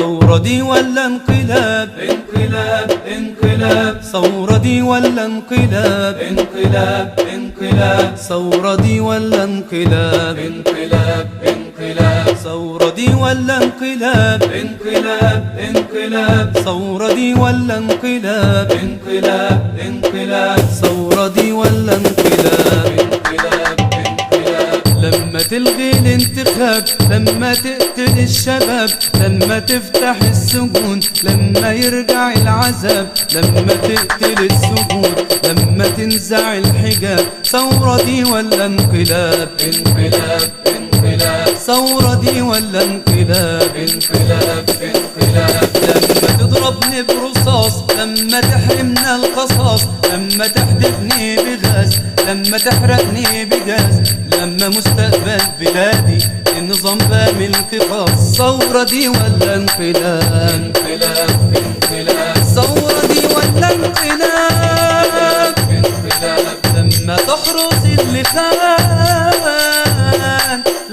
ثورة دي ولا انقلاب؟ انقلاب انقلاب. ثورة دي ولا انقلاب؟ انقلاب انقلاب. ثورة دي ولا انقلاب؟ انقلاب انقلاب. ثورة دي ولا انقلاب؟ انقلاب انقلاب. ثورة دي ولا انقلاب؟ انقلاب انقلاب. ثورة دي ولا انقلاب؟ انقلاب انقلاب. لما تلغي الانتخاب، لما تقتل الشباب، لما تفتح السجون، لما يرجع العذاب، لما تقتل السجون، لما تنزع الحجاب. ثورة دي ولا انقلاب؟ انقلاب انقلاب. ثورة دي ولا انقلاب؟ انقلاب انقلاب. لما تضربني برصاص، لما تحرمنا القصاص، لما تحدفني بغاز، لما تحرقني بجاز، لما مستقبل بلادي النظام بامن القصاص. ثورة دي ولا انقلاب؟ انقلاب انقلاب. ثورة دي ولا انقلاب؟ انقلاب. لما تحرس اللي خان،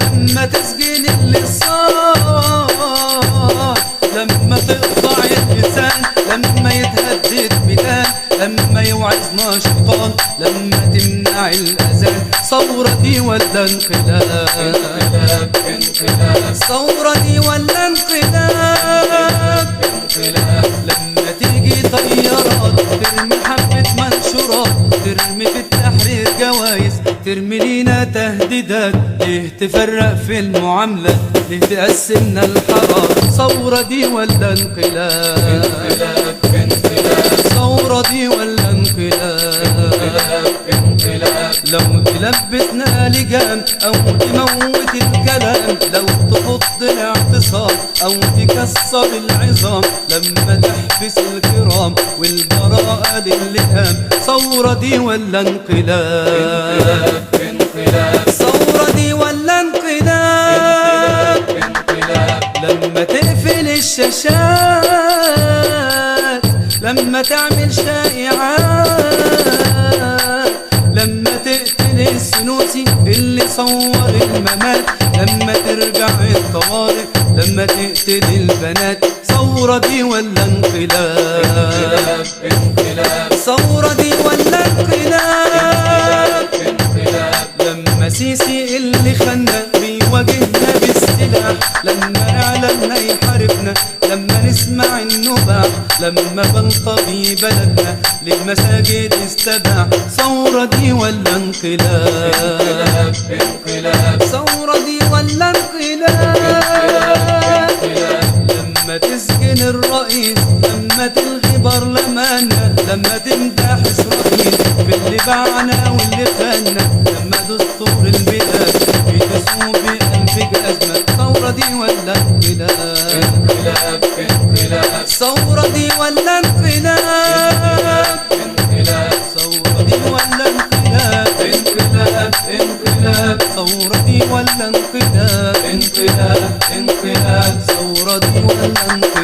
لما تسجن اللي صار، لما تقطع اللسان، لما يتهدد بلاد، لما يوعظنا شيطان، لما تمنع الأذان. ثورة دي ولا انقلاب؟ انقلاب انقلاب. ثورة دي ولا انقلاب؟ انقلاب. لما تيجي طيارات ترمي حبة منشورات، ترمي في التحرير جوايز، ترمي لينا تهديدات، ليه تفرق في المعاملة، ليه تقسمنا الحرام. ثورة دي ولا انقلاب؟ انقلاب انقلاب. ثورة دي ولا انقلاب؟ انقلاب انقلاب. لو تلبسنا لجام أو تموت الكلام، لو تفض الاعتصام أو تكسر العظام، لما تحبس الكرام والبراءة للئام. ثورة دي ولا انقلاب؟ انقلاب. ثورة دي ولا انقلاب؟ انقلاب. لما تقفل الشاشات، لما تعمل شائعات، لما تقتل السنوسي اللي صور الممات، لما ترجع الطوارئ، لما تقتل البنات. ثورة دي ولا انقلاب؟ انقلاب. ثورة دي ولا انقلاب؟ انقلاب. لما سيسي اللي خنا بيواجهنا بالسلاح، لما اعلنا يحاربنا، لما نسمع النباح، لما بلطجي بلدنا للمساجد استباح. ثورة دي ولا انقلاب؟ انقلاب. ثورة دي ولا انقلاب؟ لما تسجن الرئيس، لما تلغي برلماننا، لما تمدح اسرائيل باللي باعنا واللي خاننا، لما دستور البلاد بيدسوا بأنفق أزمة. ثورة دي ولا انقلاب؟ انقلاب انقلاب. ثورة دي ولا انقلاب؟ انقلاب. ثورة دي ولا انقلاب؟ انقلاب انقلاب. ثورة دي ولا انقلاب؟ انقلاب انقلاب. ثورة دي ولا انقلاب؟